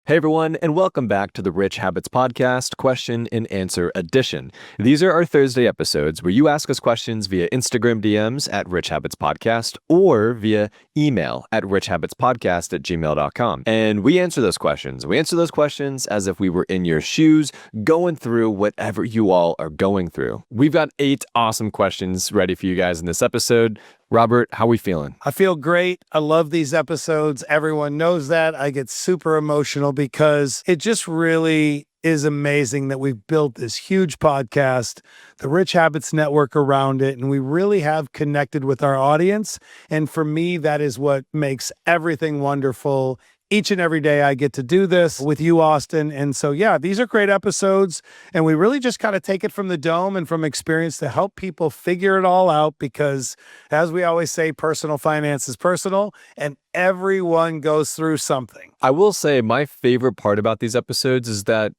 Hey everyone, and welcome back to the Rich Habits Podcast Question and Answer Edition. These are our Thursday episodes where you ask us questions via Instagram DMs at Rich Habits Podcast or via email at richhabitspodcast@gmail.com. And we answer those questions. We answer those questions as if we were in your shoes, going through whatever you all are going through. We've got 8 awesome questions ready for you guys in this episode. Robert, how are we feeling? I feel great. I love these episodes. Everyone knows that. I get super emotional because it just really is amazing that we've built this huge podcast, the Rich Habits Network around it, and we really have connected with our audience. And for me, that is what makes everything wonderful. Each and every day I get to do this with you, Austin. And so, yeah, these are great episodes. And we really just kind of take it from the dome and from experience to help people figure it all out because, as we always say, personal finance is personal and everyone goes through something. I will say my favorite part about these episodes is that,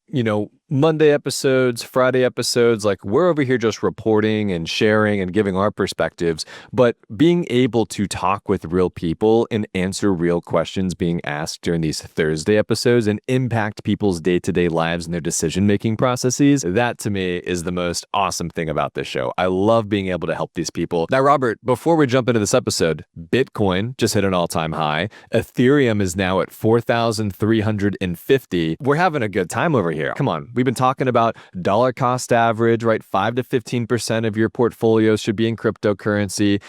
Monday episodes, Friday episodes, like we're over here just reporting and sharing and giving our perspectives, but being able to talk with real people and answer real questions being asked during these Thursday episodes and impact people's day-to-day lives and their decision-making processes, that to me is the most awesome thing about this show. I love being able to help these people. Now, Robert, before we jump into this episode, Bitcoin just hit an all-time high. Ethereum is now at 4,350. We're having a good time over here. Come on. We've been talking about dollar cost average, right? 5 to 15% of your portfolio should be in cryptocurrency.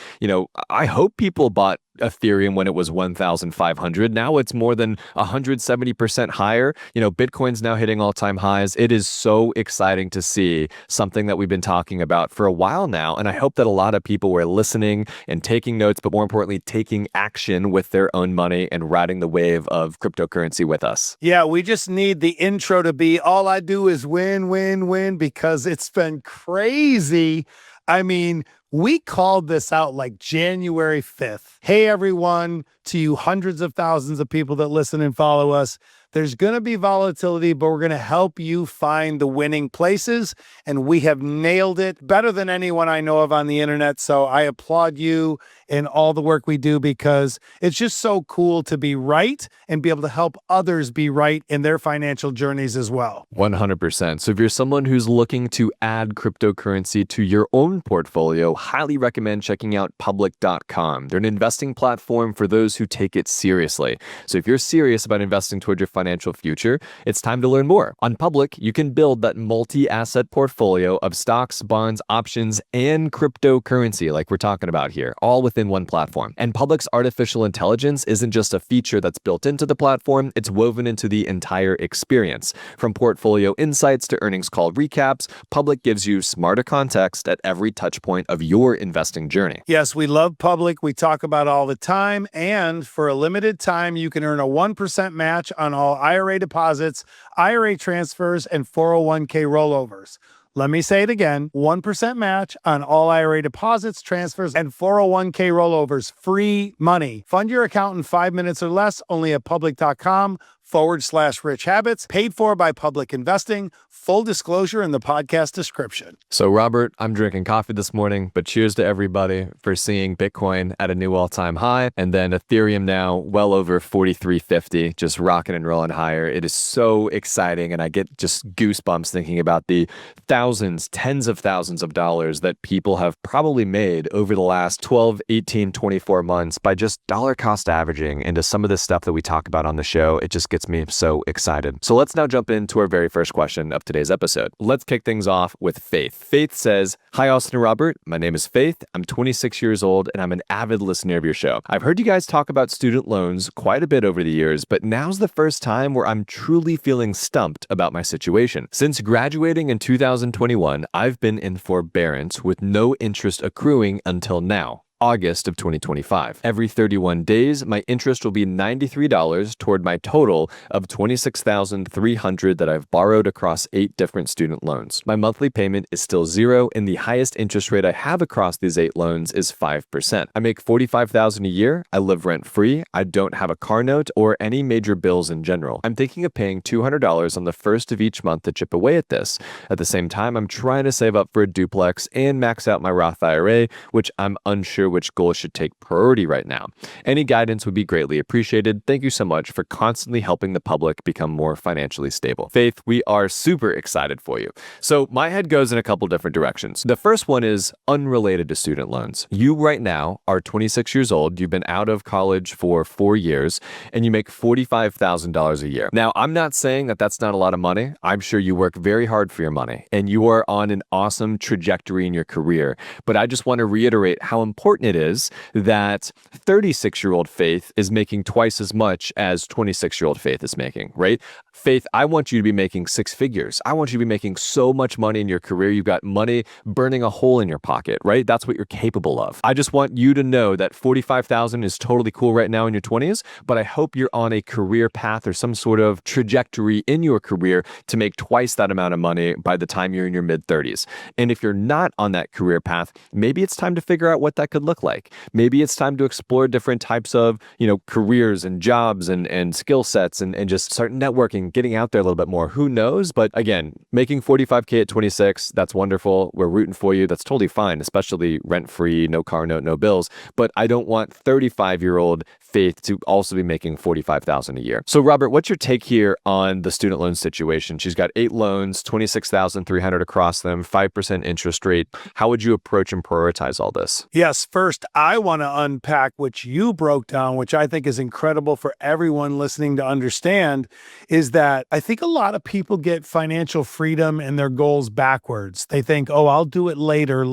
I hope people bought Ethereum when it was 1,500. Now it's more than 170% higher. Bitcoin's now hitting all-time highs. It is so exciting to see something that we've been talking about for a while now. And I hope that a lot of people were listening and taking notes, but more importantly, taking action with their own money and riding the wave of cryptocurrency with us. Yeah, we just need the intro to be all I do is win, win, win, because it's been crazy. I mean, we called this out like January 5th. Hey, everyone, to you hundreds of thousands of people that listen and follow us. There's going to be volatility, but we're going to help you find the winning places. And we have nailed it better than anyone I know of on the internet. So I applaud you in all the work we do because it's just so cool to be right and be able to help others be right in their financial journeys as well. 100%. So if you're someone who's looking to add cryptocurrency to your own portfolio, highly recommend checking out public.com. They're an investing platform for those who take it seriously. So if you're serious about investing toward your financial future, it's time to learn more. On Public, you can build that multi-asset portfolio of stocks, bonds, options, and cryptocurrency like we're talking about here, all within one platform. And Public's artificial intelligence isn't just a feature that's built into the platform, it's woven into the entire experience. From portfolio insights to earnings call recaps, Public gives you smarter context at every touch point of your investing journey. Yes, we love Public. We talk about it all the time. And for a limited time, you can earn a 1% match on all IRA deposits, IRA transfers, and 401k rollovers. Let me say it again, 1% match on all IRA deposits, transfers, and 401k rollovers. Free money. Fund your account in 5 minutes or less, only at public.com/rich habits, paid for by Public Investing. Full disclosure in the podcast description. So Robert, I'm drinking coffee this morning, but cheers to everybody for seeing Bitcoin at a new all-time high, and then Ethereum now well over 4,350, just rocking and rolling higher. It is so exciting, and I get just goosebumps thinking about the thousands, tens of thousands of dollars that people have probably made over the last 12, 18, 24 months by just dollar cost averaging into some of the stuff that we talk about on the show. It just gets me so excited. So let's now jump into our very first question of today's episode. Let's kick things off with Faith. Faith says, "Hi, Austin and Robert. My name is Faith. I'm 26 years old, and I'm an avid listener of your show. I've heard you guys talk about student loans quite a bit over the years, but now's the first time where I'm truly feeling stumped about my situation. Since graduating in 2021, I've been in forbearance with no interest accruing until now. August of 2025. Every 31 days, my interest will be $93 toward my total of $26,300 that I've borrowed across 8 different student loans. My monthly payment is still 0, and the highest interest rate I have across these 8 loans is 5%. I make $45,000 a year. I live rent-free. I don't have a car note or any major bills in general. I'm thinking of paying $200 on the first of each month to chip away at this. At the same time, I'm trying to save up for a duplex and max out my Roth IRA, which I'm unsure sure which goal should take priority right now. Any guidance would be greatly appreciated. Thank you so much for constantly helping the public become more financially stable. Faith, we are super excited for you. So my head goes in a couple different directions. The first one is unrelated to student loans. You right now are 26 years old. You've been out of college for 4 years and you make $45,000 a year. Now, I'm not saying that that's not a lot of money. I'm sure you work very hard for your money and you are on an awesome trajectory in your career. But I just want to reiterate how important it is that 36-year-old Faith is making twice as much as 26-year-old Faith is making, right? Faith, I want you to be making 6 figures. I want you to be making so much money in your career. You've got money burning a hole in your pocket, right? That's what you're capable of. I just want you to know that 45,000 is totally cool right now in your 20s, but I hope you're on a career path or some sort of trajectory in your career to make twice that amount of money by the time you're in your mid-30s. And if you're not on that career path, maybe it's time to figure out what that could look like. Maybe it's time to explore different types of, careers and jobs and skill sets and just start networking, getting out there a little bit more. Who knows? But again, making 45K at 26, that's wonderful. We're rooting for you. That's totally fine, especially rent-free, no car note, no bills. But I don't want 35-year-old Faith to also be making $45,000 a year. So Robert, what's your take here on the student loan situation? She's got 8 loans, $26,300 across them, 5% interest rate. How would you approach and prioritize all this? Yes, first, I want to unpack what you broke down, which I think is incredible for everyone listening to understand, is that I think a lot of people get financial freedom and their goals backwards. They think, oh, I'll do it later.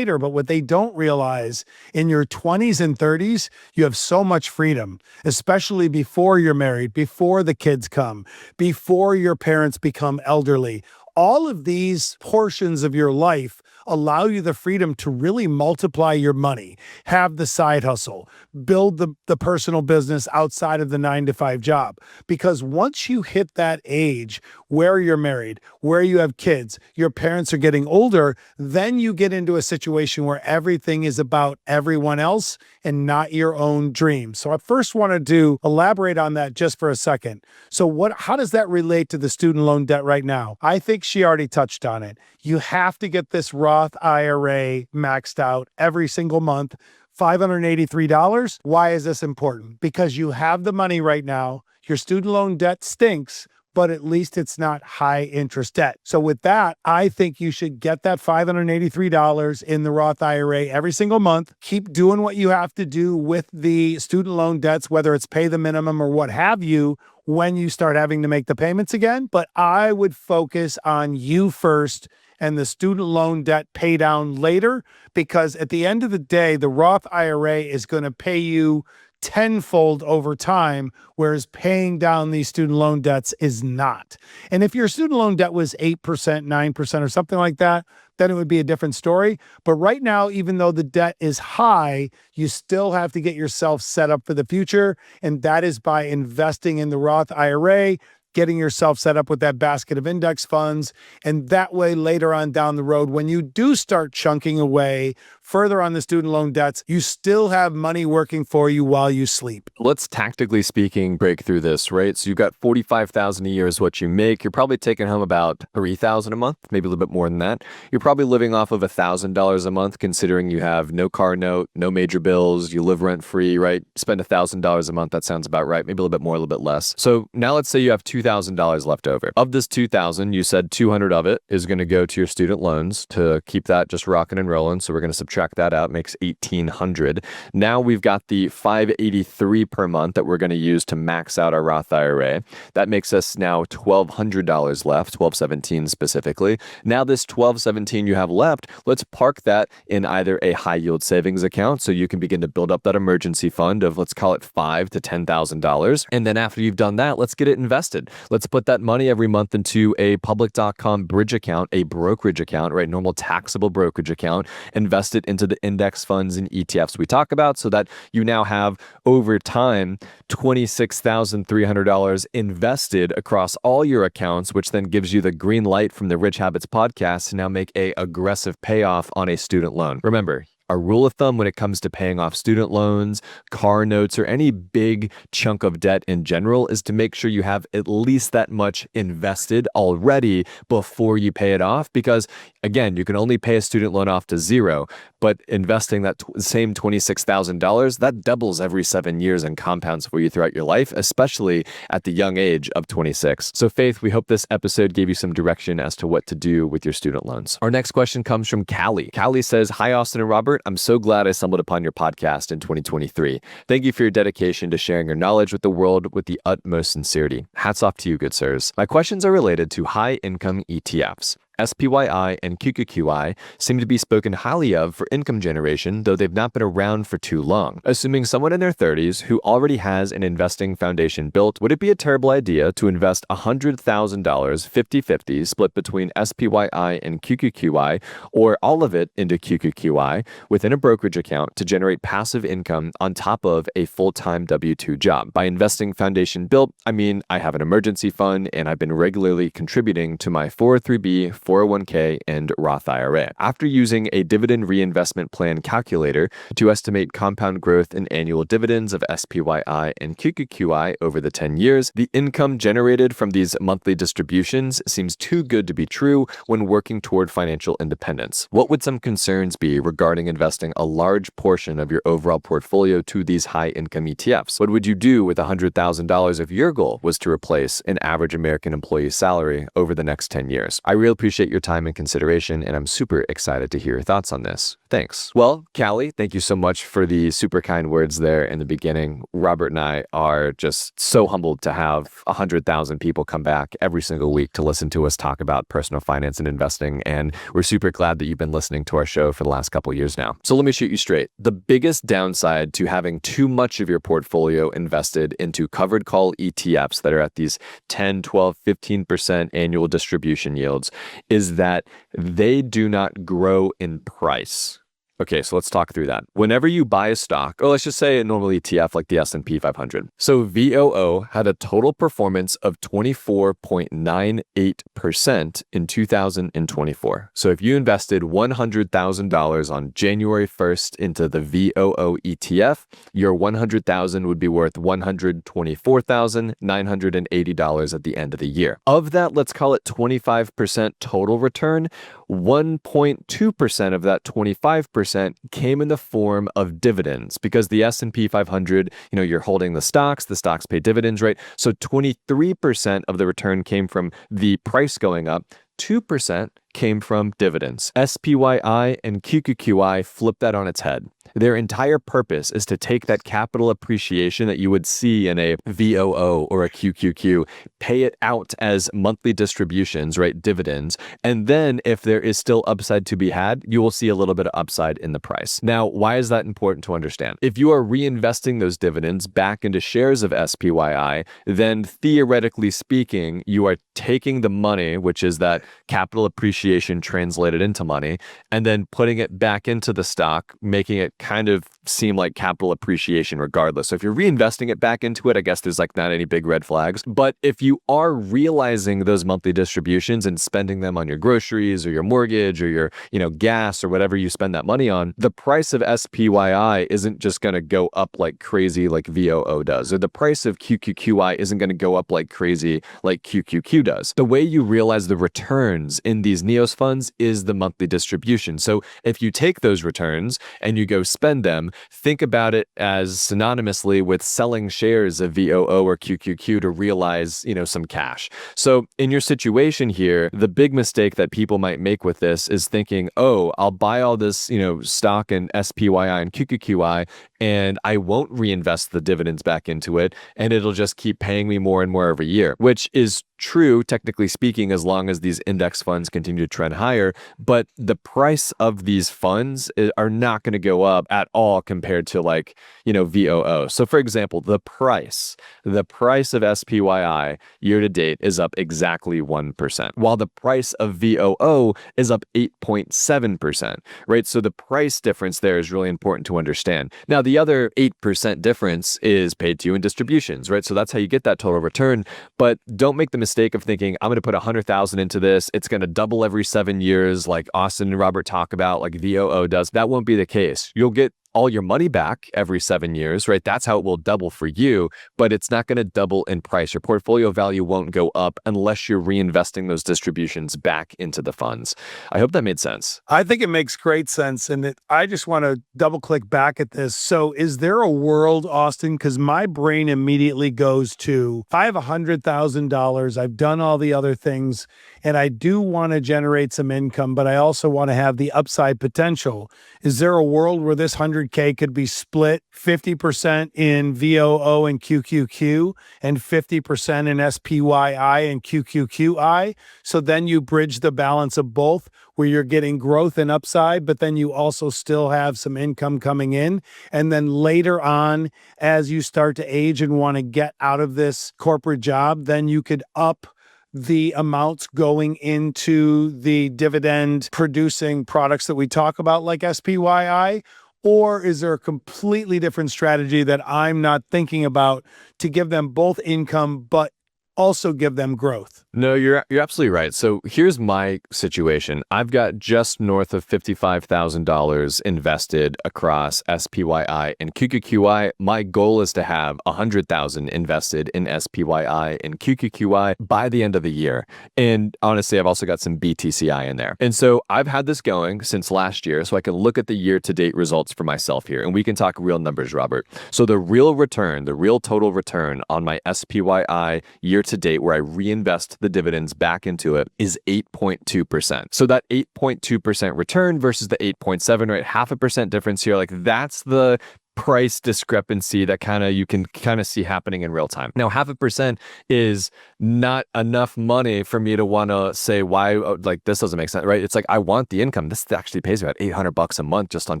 But what they don't realize, in your 20s and 30s, you have so much freedom, especially before you're married, before the kids come, before your parents become elderly. All of these portions of your life allow you the freedom to really multiply your money, have the side hustle, build the personal business outside of the 9-to-5 job. Because once you hit that age where you're married, where you have kids, your parents are getting older, then you get into a situation where everything is about everyone else and not your own dream. So I first wanted to elaborate on that just for a second. So how does that relate to the student loan debt right now? I think she already touched on it. You have to get this Roth IRA maxed out every single month, $583. Why is this important? Because you have the money right now. Your student loan debt stinks, but at least it's not high interest debt. So with that, I think you should get that $583 in the Roth IRA every single month. Keep doing what you have to do with the student loan debts, whether it's pay the minimum or what have you, when you start having to make the payments again. But I would focus on you first and the student loan debt pay down later, because at the end of the day, the Roth IRA is going to pay you tenfold over time, whereas paying down these student loan debts is not. And if your student loan debt was 8%, 9%, or something like that, then it would be a different story. But right now, even though the debt is high, you still have to get yourself set up for the future. And that is by investing in the Roth IRA, getting yourself set up with that basket of index funds. And that way, later on down the road, when you do start chunking away further on the student loan debts, you still have money working for you while you sleep. Let's tactically speaking break through this, right? So you've got $45,000 a year is what you make. You're probably taking home about $3,000 a month, maybe a little bit more than that. You're probably living off of $1,000 a month, considering you have no car note, no major bills, you live rent free, right? Spend $1,000 a month. That sounds about right. Maybe a little bit more, a little bit less. So now let's say you have $2,000 left over. Of this $2,000, you said $200 of it is going to go to your student loans to keep that just rocking and rolling. So we're going to subtract that out, makes $1,800. Now we've got the $583 per month that we're going to use to max out our Roth IRA. That makes us now $1,200 left, $1,217 specifically. Now this $1,217 you have left, let's park that in either a high yield savings account so you can begin to build up that emergency fund of, let's call it $5,000 to $10,000. And then after you've done that, let's get it invested. Let's put that money every month into a public.com bridge account, a brokerage account, right? Normal taxable brokerage account. Invest it into the index funds and ETFs we talk about so that you now have over time $26,300 invested across all your accounts, which then gives you the green light from the Rich Habits podcast to now make a aggressive payoff on a student loan. Remember, our rule of thumb when it comes to paying off student loans, car notes, or any big chunk of debt in general is to make sure you have at least that much invested already before you pay it off. Because again, you can only pay a student loan off to zero. but investing that same $26,000, that doubles every 7 years and compounds for you throughout your life, especially at the young age of 26. So Faith, we hope this episode gave you some direction as to what to do with your student loans. Our next question comes from Callie. Callie says, "Hi, Austin and Robert. I'm so glad I stumbled upon your podcast in 2023. Thank you for your dedication to sharing your knowledge with the world with the utmost sincerity. Hats off to you, good sirs. My questions are related to high-income ETFs. SPYI and QQQI seem to be spoken highly of for income generation, though they've not been around for too long. Assuming someone in their 30s who already has an investing foundation built, would it be a terrible idea to invest $100,000 50-50 split between SPYI and QQQI, or all of it into QQQI within a brokerage account to generate passive income on top of a full-time W-2 job? By investing foundation built, I mean I have an emergency fund and I've been regularly contributing to my 403b, 401k, and Roth IRA. After using a dividend reinvestment plan calculator to estimate compound growth in annual dividends of SPYI and QQQI over the 10 years, the income generated from these monthly distributions seems too good to be true when working toward financial independence. What would some concerns be regarding investing a large portion of your overall portfolio to these high-income ETFs? What would you do with $100,000 if your goal was to replace an average American employee's salary over the next 10 years? I really appreciate your time and consideration, and I'm super excited to hear your thoughts on this. Thanks." Well, Callie, thank you so much for the super kind words there in the beginning. Robert and I are just so humbled to have 100,000 people come back every single week to listen to us talk about personal finance and investing, and we're super glad that you've been listening to our show for the last couple years now. So let me shoot you straight. The biggest downside to having too much of your portfolio invested into covered call ETFs that are at these 10, 12, 15% annual distribution yields is that they do not grow in price. Okay, so let's talk through that. Whenever you buy a stock, or let's just say a normal ETF like the S&P 500. So VOO had a total performance of 24.98% in 2024. So if you invested $100,000 on January 1st into the VOO ETF, your $100,000 would be worth $124,980 at the end of the year. Of that, let's call it 25% total return. 1.2% of that 25% came in the form of dividends, because the S&P 500, you're holding the stocks pay dividends, right? So 23% of the return came from the price going up. 2% came from dividends. SPYI and QQQI flip that on its head. Their entire purpose is to take that capital appreciation that you would see in a VOO or a QQQ, pay it out as monthly distributions, right? Dividends. And then if there is still upside to be had, you will see a little bit of upside in the price. Now, why is that important to understand? If you are reinvesting those dividends back into shares of SPYI, then theoretically speaking, you are taking the money, which is that capital appreciation translated into money, and then putting it back into the stock, making it kind of seem like capital appreciation regardless. So if you're reinvesting it back into it, I guess there's like not any big red flags. But if you are realizing those monthly distributions and spending them on your groceries or your mortgage or your, gas or whatever you spend that money on, the price of SPYI isn't just going to go up like crazy like VOO does, or the price of QQQI isn't going to go up like crazy like QQQ does. The way you realize the returns in these NEOS funds is the monthly distribution. So if you take those returns and you go spend them, think about it as synonymously with selling shares of VOO or QQQ to realize, some cash. So in your situation here, the big mistake that people might make with this is thinking, oh, I'll buy all this, stock in SPYI and QQQI, and I won't reinvest the dividends back into it, and it'll just keep paying me more and more every year, which is true, technically speaking, as long as these index funds continue to trend higher. But the price of these funds are not going to go up at all compared to VOO. So for example, the price of SPYI year to date is up exactly 1%, while the price of VOO is up 8.7%, right? So the price difference there is really important to understand. Now, the other 8% difference is paid to you in distributions, right? So that's how you get that total return. But don't make the mistake of thinking, I'm going to put 100,000 into this. It's going to double every 7 years, like Austin and Robert talk about, like VOO does. That won't be the case. You'll get all your money back every 7 years, right? That's how it will double for you, but it's not going to double in price. Your portfolio value won't go up unless you're reinvesting those distributions back into the funds. I hope that made sense. I think it makes great sense. And I just want to double click back at this. So is there a world, Austin? Because my brain immediately goes to, I have $100,000. I've done all the other things and I do want to generate some income, but I also want to have the upside potential. Is there a world where this 100K could be split 50% in VOO and QQQ and 50% in SPYI and QQQI? So then you bridge the balance of both, where you're getting growth and upside, but then you also still have some income coming in. And then later on, as you start to age and want to get out of this corporate job, then you could up the amounts going into the dividend producing products that we talk about, like SPYI? Or is there a completely different strategy that I'm not thinking about to give them both income, but also give them growth? No, you're absolutely right. So here's my situation. I've got just north of $55,000 invested across SPYI and QQQI. My goal is to have $100,000 invested in SPYI and QQQI by the end of the year. And honestly, I've also got some BTCI in there. And so I've had this going since last year, so I can look at the year-to-date results for myself here, and we can talk real numbers, Robert. So the real return, the real total return on my SPYI year-to-date, where I reinvest the dividends back into it, is 8.2%. So that 8.2% return versus the 8.7, right? 0.5% difference here. Like, that's the price discrepancy that you can see happening in real time. Now, 0.5% is not enough money for me to want to say why, like, this doesn't make sense, right? It's like, I want the income. This actually pays me about $800 a month just on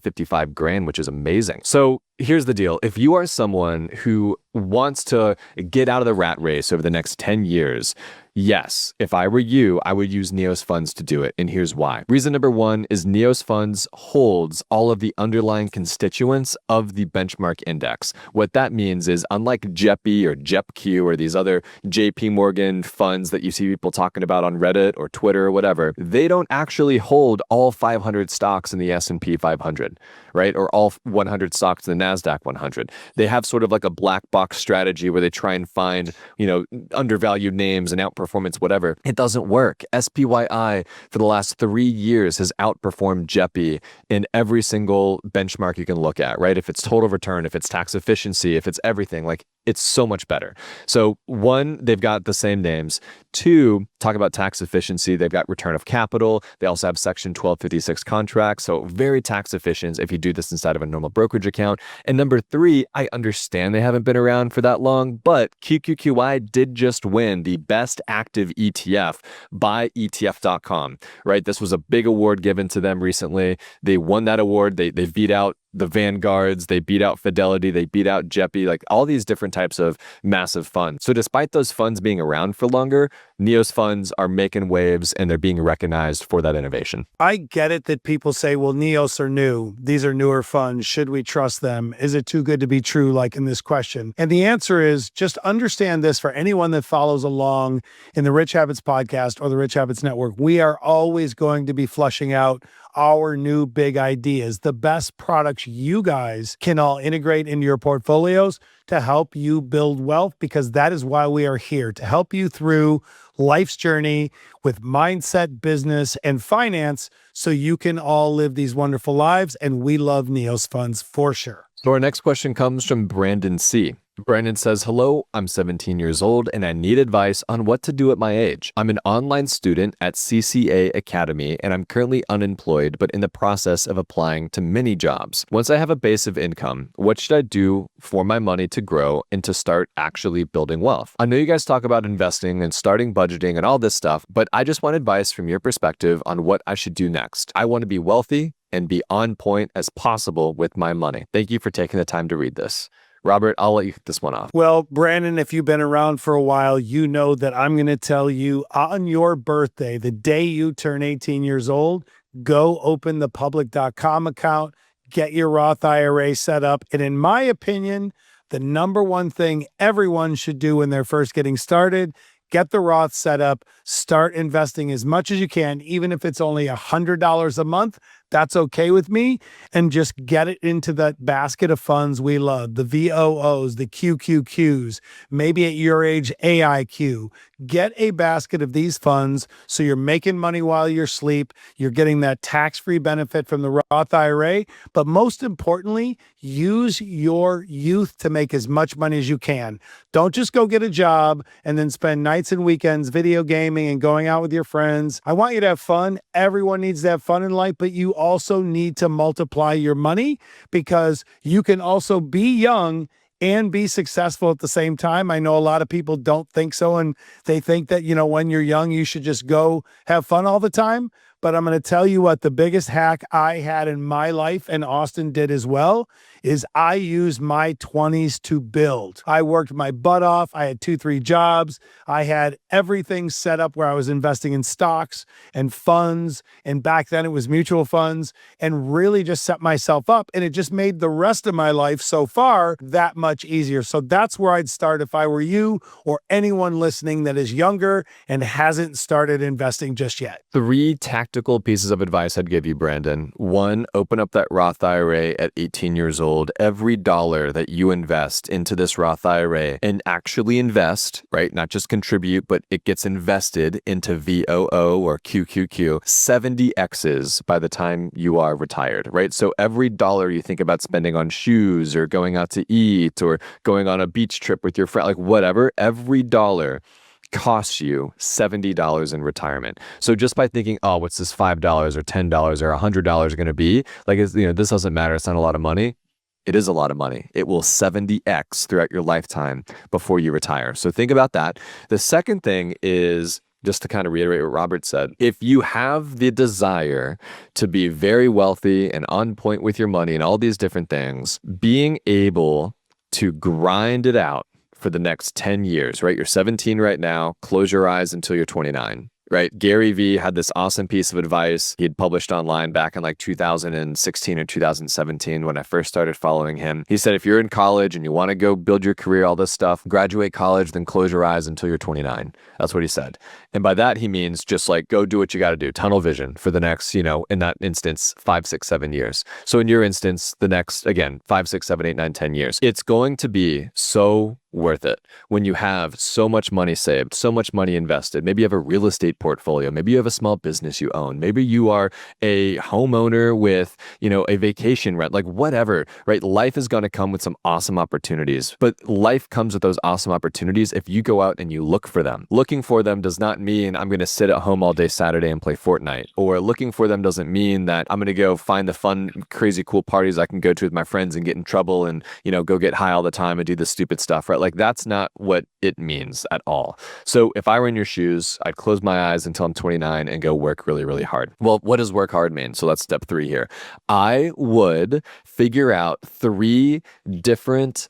55 grand, which is amazing. So here's the deal. If you are someone who wants to get out of the rat race over the next 10 years, yes, if I were you, I would use Neos Funds to do it. And here's why. Reason number one is Neos Funds holds all of the underlying constituents of the benchmark index. What that means is, unlike JEPI or JEPQ or these other JP Morgan funds that you see people talking about on Reddit or Twitter or whatever, they don't actually hold all 500 stocks in the S&P 500, right? Or all 100 stocks in the NASDAQ 100. They have sort of like a black box strategy where they try and find, undervalued names and outperformance, whatever. It doesn't work. SPYI for the last 3 years has outperformed JEPI in every single benchmark you can look at, right? If it's total return, if it's tax efficiency, if it's everything, like, it's so much better. So one, they've got the same names. Two, talk about tax efficiency. They've got return of capital. They also have Section 1256 contracts. So very tax efficient if you do this inside of a normal brokerage account. And number three, I understand they haven't been around for that long, but QQQI did just win the best active ETF by ETF.com, right? This was a big award given to them recently. They won that award. They beat out the Vanguards, they beat out Fidelity, they beat out JEPI, like all these different types of massive funds. So despite those funds being around for longer, Neos funds are making waves and they're being recognized for that innovation. I get it that people say, well, Neos are new. These are newer funds. Should we trust them? Is it too good to be true, like in this question? And the answer is, just understand this for anyone that follows along in the Rich Habits podcast or the Rich Habits Network. We are always going to be flushing out our new big ideas, the best products you guys can all integrate into your portfolios to help you build wealth, because that is why we are here, to help you through life's journey with mindset, business, and finance, so you can all live these wonderful lives. And we love Neos Funds for sure. So our next question comes from Brandon C. Brandon says, hello, I'm 17 years old and I need advice on what to do at my age. I'm an online student at CCA Academy and I'm currently unemployed, but in the process of applying to many jobs. Once I have a base of income, what should I do for my money to grow and to start actually building wealth? I know you guys talk about investing and starting budgeting and all this stuff, but I just want advice from your perspective on what I should do next. I want to be wealthy and be on point as possible with my money. Thank you for taking the time to read this. Robert, I'll let you kick this one off. Well, Brandon, if you've been around for a while, you know that I'm going to tell you on your birthday, the day you turn 18 years old, go open the public.com account, get your Roth IRA set up. And in my opinion, the number one thing everyone should do when they're first getting started, get the Roth set up, start investing as much as you can, even if it's only $100 a month. that's okay with me, and just get it into that basket of funds we love, the VOOs, the QQQs, maybe at your age, AIQ. Get a basket of these funds so you're making money while you're asleep, you're getting that tax-free benefit from the Roth IRA, but most importantly, use your youth to make as much money as you can. Don't just go get a job and then spend nights and weekends video gaming and going out with your friends. I want you to have fun. Everyone needs to have fun in life, but you also need to multiply your money, because you can also be young and be successful at the same time. I know a lot of people don't think so, and they think that, when you're young, you should just go have fun all the time. But I'm going to tell you what the biggest hack I had in my life, and Austin did as well, is I used my 20s to build. I worked my butt off. I had 2-3 jobs. I had everything set up where I was investing in stocks and funds. And back then it was mutual funds, and really just set myself up. And it just made the rest of my life so far that much easier. So that's where I'd start if I were you or anyone listening that is younger and hasn't started investing just yet. 3 tactical pieces of advice I'd give you, Brandon. 1, open up that Roth IRA at 18 years old. Every dollar that you invest into this Roth IRA, and actually invest, right? Not just contribute, but it gets invested into VOO or QQQ, 70Xs by the time you are retired, right? So every dollar you think about spending on shoes or going out to eat or going on a beach trip with your friend, like whatever, every dollar costs you $70 in retirement. So just by thinking, oh, what's this $5 or $10 or $100 going to be? Like, this doesn't matter. It's not a lot of money. It is a lot of money. It will 70X throughout your lifetime before you retire. So think about that. The second thing is, just to kind of reiterate what Robert said, if you have the desire to be very wealthy and on point with your money and all these different things, being able to grind it out for the next 10 years, right? You're 17 right now. Close your eyes until you're 29. Right? Gary Vee had this awesome piece of advice he had published online back in like 2016 or 2017 when I first started following him. He said, if you're in college and you want to go build your career, all this stuff, graduate college, then close your eyes until you're 29. That's what he said. And by that, he means just like go do what you got to do. Tunnel vision for the next, in that instance, 5, 6, 7 years. So in your instance, the next, again, 5, 6, 7, 8, 9, 10 years. It's going to be so worth it when you have so much money saved, so much money invested. Maybe you have a real estate portfolio. Maybe you have a small business you own. Maybe you are a homeowner with, a vacation rent, like whatever, right? Life is going to come with some awesome opportunities, but life comes with those awesome opportunities if you go out and you look for them. Looking for them does not mean I'm going to sit at home all day Saturday and play Fortnite, or looking for them doesn't mean that I'm going to go find the fun, crazy, cool parties I can go to with my friends and get in trouble and, go get high all the time and do this stupid stuff, right? Like that's not what it means at all. So if I were in your shoes, I'd close my eyes until I'm 29 and go work really, really hard. Well, what does work hard mean? So that's step 3 here. I would figure out 3 different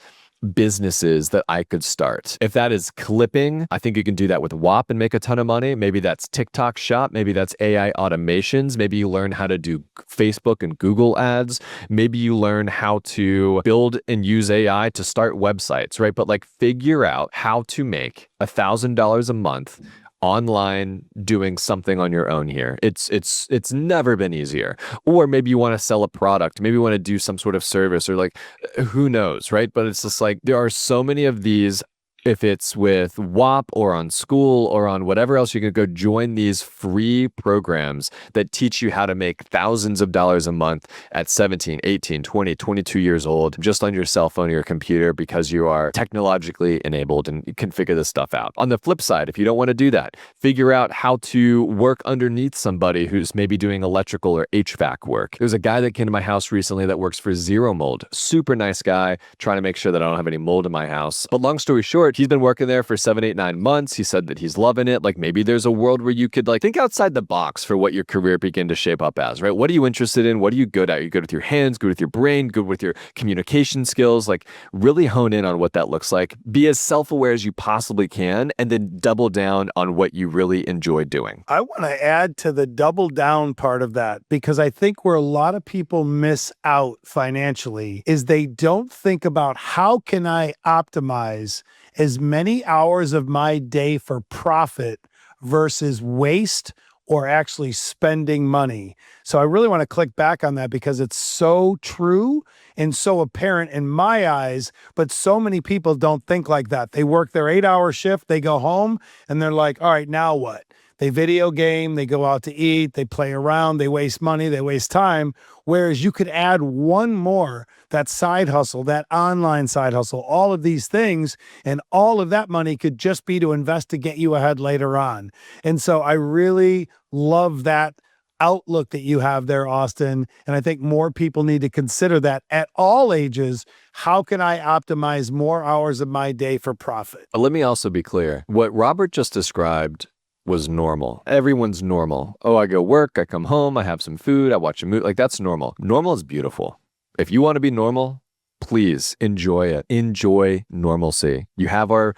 businesses that I could start. If that is clipping, I think you can do that with WAP and make a ton of money. Maybe that's TikTok shop. Maybe that's AI automations. Maybe you learn how to do Facebook and Google ads. Maybe you learn how to build and use AI to start websites, right? But like figure out how to make $1,000 a month online doing something on your own here. It's never been easier. Or maybe you want to sell a product. Maybe you want to do some sort of service, or like, who knows, right? But it's just like, there are so many of these. If it's with WAP or on school or on whatever else, you can go join these free programs that teach you how to make thousands of dollars a month at 17, 18, 20, 22 years old, just on your cell phone or your computer, because you are technologically enabled and you can figure this stuff out. On the flip side, if you don't want to do that, figure out how to work underneath somebody who's maybe doing electrical or HVAC work. There's a guy that came to my house recently that works for Zero Mold. Super nice guy, trying to make sure that I don't have any mold in my house. But long story short, he's been working there for 7, 8, 9 months. He said that he's loving it. Like maybe there's a world where you could like think outside the box for what your career begin to shape up as, right? What are you interested in? What are you good at? Are you good with your hands, good with your brain, good with your communication skills? Like really hone in on what that looks like. Be as self-aware as you possibly can, and then double down on what you really enjoy doing. I want to add to the double down part of that, because I think where a lot of people miss out financially is they don't think about how can I optimize as many hours of my day for profit versus waste or actually spending money. So I really want to click back on that because it's so true and so apparent in my eyes, but so many people don't think like that. They work their 8-hour shift, they go home, and they're like, all right, now what? They video game, they go out to eat, they play around, they waste money, they waste time. Whereas you could add one more, that side hustle, that online side hustle, all of these things, and all of that money could just be to invest to get you ahead later on. And so I really love that outlook that you have there, Austin. And I think more people need to consider that at all ages. How can I optimize more hours of my day for profit? But let me also be clear. What Robert just described was normal. Everyone's normal. Oh, I go work, I come home, I have some food, I watch a movie. Like, that's normal. Normal is beautiful. If you want to be normal, please enjoy it. Enjoy normalcy. You have our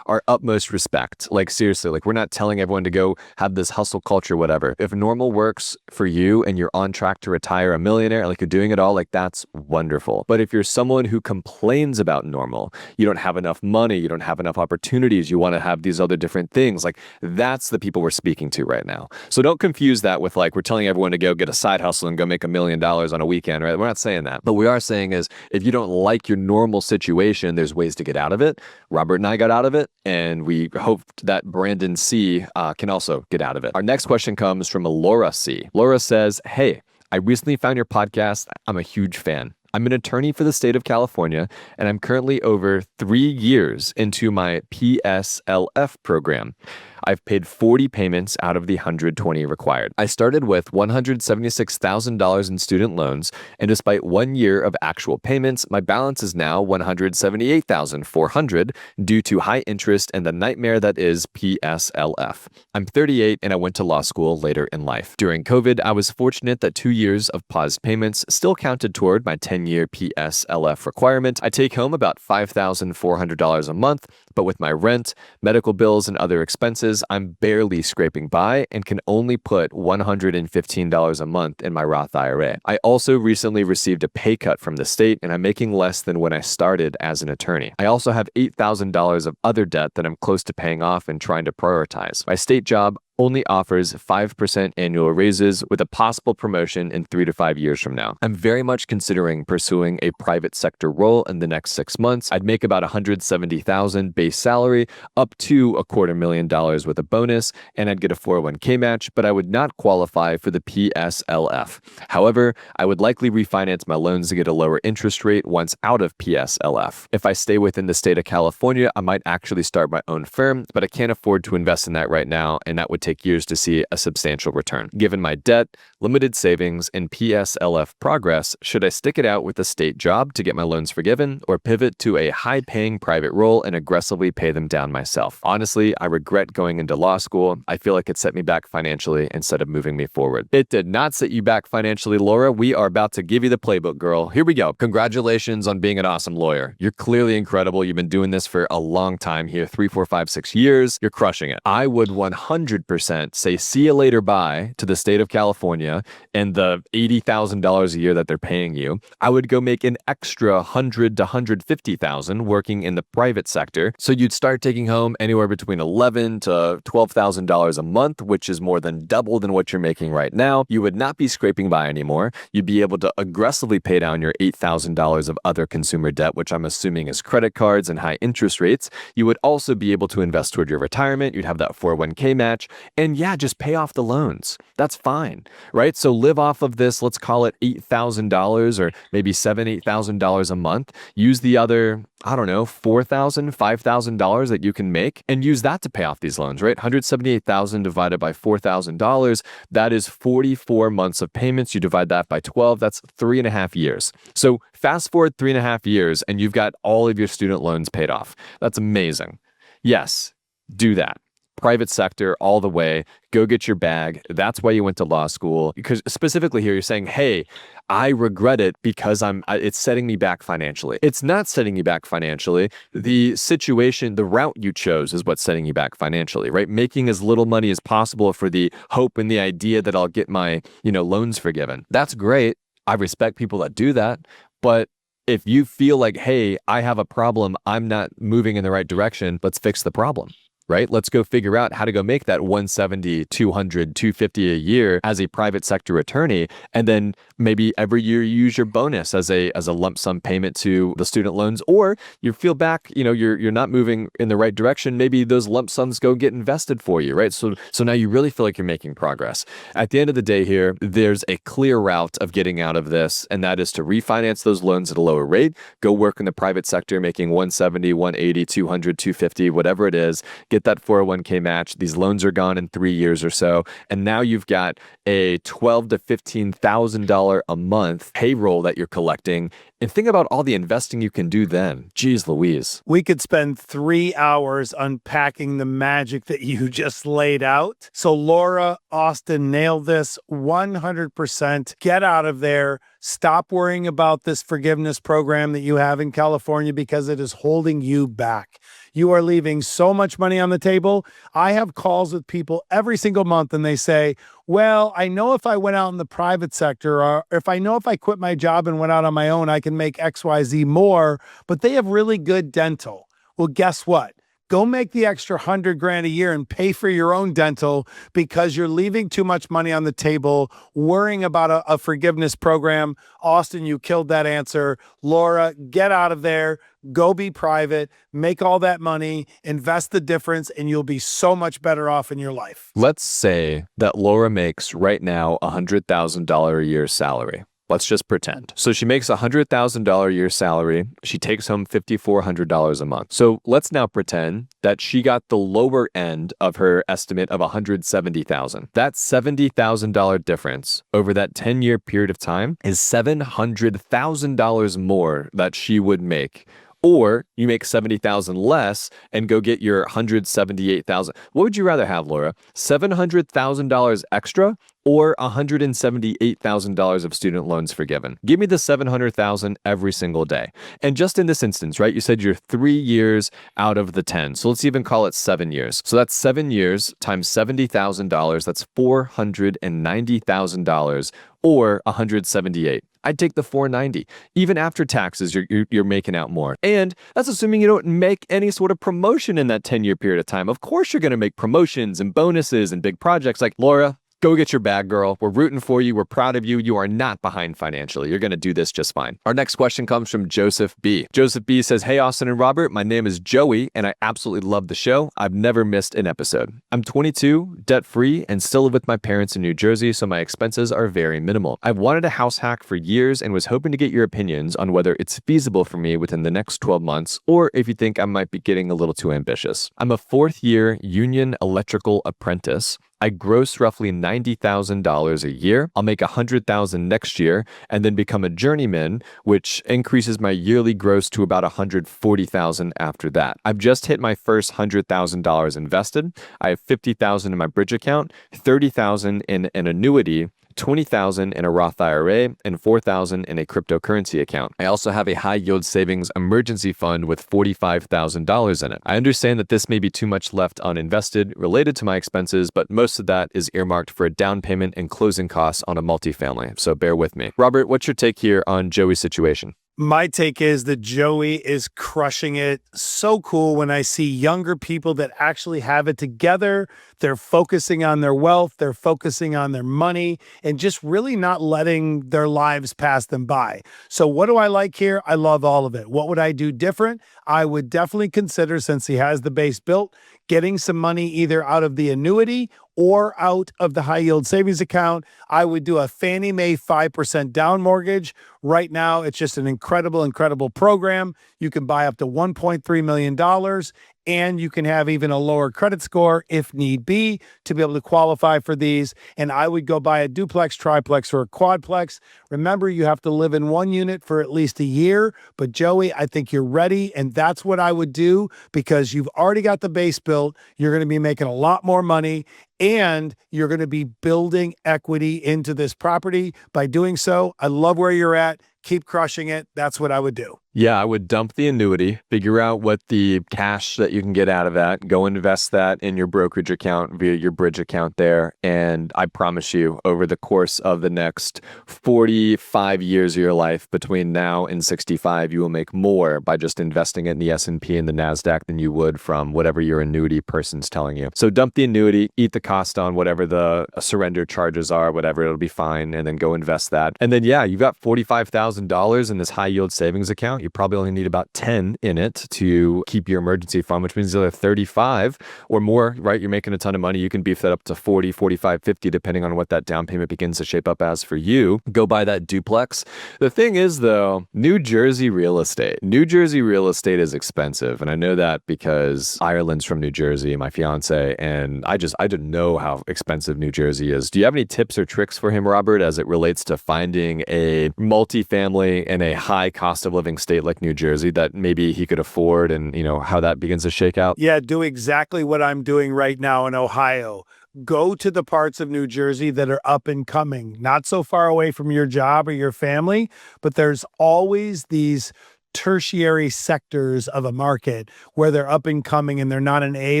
utmost respect. Like, seriously, like, we're not telling everyone to go have this hustle culture, whatever. If normal works for you and you're on track to retire a millionaire, like, you're doing it all, like, that's wonderful. But if you're someone who complains about normal, you don't have enough money, you don't have enough opportunities, you want to have these other different things, like, that's the people we're speaking to right now. So don't confuse that with, like, we're telling everyone to go get a side hustle and go make $1 million on a weekend, right? We're not saying that. But we are saying is, if you don't like your normal situation, there's ways to get out of it. Robert and I got out of it, and we hope that Brandon C. Can also get out of it. Our next question comes from Laura C. Laura says, hey, I recently found your podcast. I'm a huge fan. I'm an attorney for the state of California, and I'm currently over 3 years into my PSLF program. I've paid 40 payments out of the 120 required. I started with $176,000 in student loans, and despite 1 year of actual payments, my balance is now $178,400 due to high interest and the nightmare that is PSLF. I'm 38 and I went to law school later in life. During COVID, I was fortunate that 2 years of paused payments still counted toward my 10-year PSLF requirement. I take home about $5,400 a month, but with my rent, medical bills, and other expenses, I'm barely scraping by and can only put $115 a month in my Roth IRA. I also recently received a pay cut from the state, and I'm making less than when I started as an attorney. I also have $8,000 of other debt that I'm close to paying off and trying to prioritize. My state job only offers 5% annual raises with a possible promotion in 3 to 5 years from now. I'm very much considering pursuing a private sector role in the next 6 months. I'd make about $170,000 base salary, up to $250,000 with a bonus, and I'd get a 401k match, but I would not qualify for the PSLF. However, I would likely refinance my loans to get a lower interest rate once out of PSLF. If I stay within the state of California, I might actually start my own firm, but I can't afford to invest in that right now, and that would take years to see a substantial return. Given my debt, limited savings, and PSLF progress, should I stick it out with a state job to get my loans forgiven or pivot to a high-paying private role and aggressively pay them down myself? Honestly, I regret going into law school. I feel like it set me back financially instead of moving me forward. It did not set you back financially, Laura. We are about to give you the playbook, girl. Here we go. Congratulations on being an awesome lawyer. You're clearly incredible. You've been doing this for a long time here, 3, 4, 5, 6 years. You're crushing it. I would 100% say see you later bye to the state of California and the $80,000 a year that they're paying you. I would go make an extra $100,000 to $150,000 working in the private sector. So you'd start taking home anywhere between $11,000 to $12,000 a month, which is more than double than what you're making right now. You would not be scraping by anymore. You'd be able to aggressively pay down your $8,000 of other consumer debt, which I'm assuming is credit cards and high interest rates. You would also be able to invest toward your retirement. You'd have that 401k match. And yeah, just pay off the loans. That's fine, right? So live off of this, let's call it $8,000 or maybe $7,000, $8,000 a month. Use the other, I don't know, $4,000, $5,000 that you can make and use that to pay off these loans, right? $178,000 divided by $4,000, that is 44 months of payments. You divide that by 12, that's 3.5 years. So fast forward 3.5 years and you've got all of your student loans paid off. That's amazing. Yes, do that. Private sector all the way, go get your bag. That's why you went to law school. Because specifically here, you're saying, hey, I regret it because it's setting me back financially. It's not setting you back financially. The situation, the route you chose is what's setting you back financially, right? Making as little money as possible for the hope and the idea that I'll get my, loans forgiven. That's great. I respect people that do that. But if you feel like, hey, I have a problem, I'm not moving in the right direction, let's fix the problem. right? Let's go figure out how to go make that 170, 200, 250 a year as a private sector attorney. And then maybe every year you use your bonus as a lump sum payment to the student loans, or you feel back, you're not moving in the right direction. Maybe those lump sums go get invested for you, right? So now you really feel like you're making progress. At the end of the day here, there's a clear route of getting out of this, and that is to refinance those loans at a lower rate, go work in the private sector, making 170, 180, 200, 250, whatever it is, get that 401k match. These loans are gone in 3 years or so. And now you've got a $12,000 to $15,000 a month payroll that you're collecting. And think about all the investing you can do then. Jeez Louise. We could spend 3 hours unpacking the magic that you just laid out. So Laura, Austin nailed this 100%. Get out of there. Stop worrying about this forgiveness program that you have in California because it is holding you back. You are leaving so much money on the table. I have calls with people every single month and they say, well, I know if I went out in the private sector, or if I quit my job and went out on my own, I can make XYZ more, but they have really good dental. Well, guess what? Go make the extra $100,000 a year and pay for your own dental because you're leaving too much money on the table, worrying about a forgiveness program. Austin, you killed that answer. Laura, get out of there. Go be private, make all that money, invest the difference, and you'll be so much better off in your life. Let's say that Laura makes right now $100,000 a year salary. Let's just pretend. So she makes $100,000 a year salary. She takes home $5,400 a month. So let's now pretend that she got the lower end of her estimate of $170,000. That $70,000 difference over that 10-year period of time is $700,000 more that she would make. Or you make $70,000 less and go get your $178,000. What would you rather have, Laura? $700,000 extra or $178,000 of student loans forgiven? Give me the $700,000 every single day. And just in this instance, right, you said you're 3 years out of the 10. So let's even call it 7 years. So that's 7 years times $70,000. That's $490,000 or $178,000. I'd take the $490,000. Even after taxes, you're making out more. And that's assuming you don't make any sort of promotion in that 10-year period of time. Of course, you're going to make promotions and bonuses and big projects. Like, Laura, go get your bag, girl. We're rooting for you. We're proud of you. You are not behind financially. You're going to do this just fine. Our next question comes from Joseph B. Joseph B says, hey, Austin and Robert, my name is Joey, and I absolutely love the show. I've never missed an episode. I'm 22, debt-free, and still live with my parents in New Jersey, so my expenses are very minimal. I've wanted a house hack for years and was hoping to get your opinions on whether it's feasible for me within the next 12 months, or if you think I might be getting a little too ambitious. I'm a fourth-year union electrical apprentice. I gross roughly $90,000 a year. I'll make $100,000 next year and then become a journeyman, which increases my yearly gross to about $140,000 after that. I've just hit my first $100,000 invested. I have $50,000 in my bridge account, $30,000 in an annuity, $20,000 in a Roth IRA, and $4,000 in a cryptocurrency account. I also have a high yield savings emergency fund with $45,000 in it. I understand that this may be too much left uninvested related to my expenses, but most of that is earmarked for a down payment and closing costs on a multifamily, so bear with me. Robert, what's your take here on Joey's situation? My take is that Joey is crushing it. So cool when I see younger people that actually have it together. They're focusing on their wealth. They're focusing on their money and just really not letting their lives pass them by. So what do I like here? I love all of it. What would I do different? I would definitely consider, since he has the base built, getting some money either out of the annuity or out of the high yield savings account. I would do a Fannie Mae 5% down mortgage. Right now, it's just an incredible program. You can buy up to $1.3 million. And you can have even a lower credit score if need be to be able to qualify for these. And I would go buy a duplex, triplex, or a quadplex. Remember, you have to live in one unit for at least a year. But Joey, I think you're ready. And that's what I would do because you've already got the base built. You're going to be making a lot more money. And you're going to be building equity into this property. By doing so, I love where you're at. keep crushing it. That's what I would do. Yeah, I would dump the annuity, figure out what the cash that you can get out of that, go invest that in your brokerage account via your bridge account there. And I promise you, over the course of the next 45 years of your life, between now and 65, you will make more by just investing it in the S&P and the NASDAQ than you would from whatever your annuity person's telling you. So dump the annuity, eat the cost on whatever the surrender charges are, whatever, it'll be fine, and then go invest that. And then, yeah, you've got $45,000 in this high yield savings account. You probably only need about 10 in it to keep your emergency fund, which means the other 35 or more, right? You're making a ton of money. You can beef that up to 40, 45, 50, depending on what that down payment begins to shape up as for you. Go buy that duplex. The thing is, though, New Jersey real estate is expensive. And I know that because Ireland's from New Jersey, my fiance, and I didn't know how expensive New Jersey is. Do you have any tips or tricks for him, Robert, as it relates to finding a multifamily in a high cost of living state like New Jersey that maybe he could afford, and how that begins to shake out? Yeah, do exactly what I'm doing right now in Ohio. Go to the parts of New Jersey that are up and coming, not so far away from your job or your family, but there's always these tertiary sectors of a market where they're up and coming and they're not an A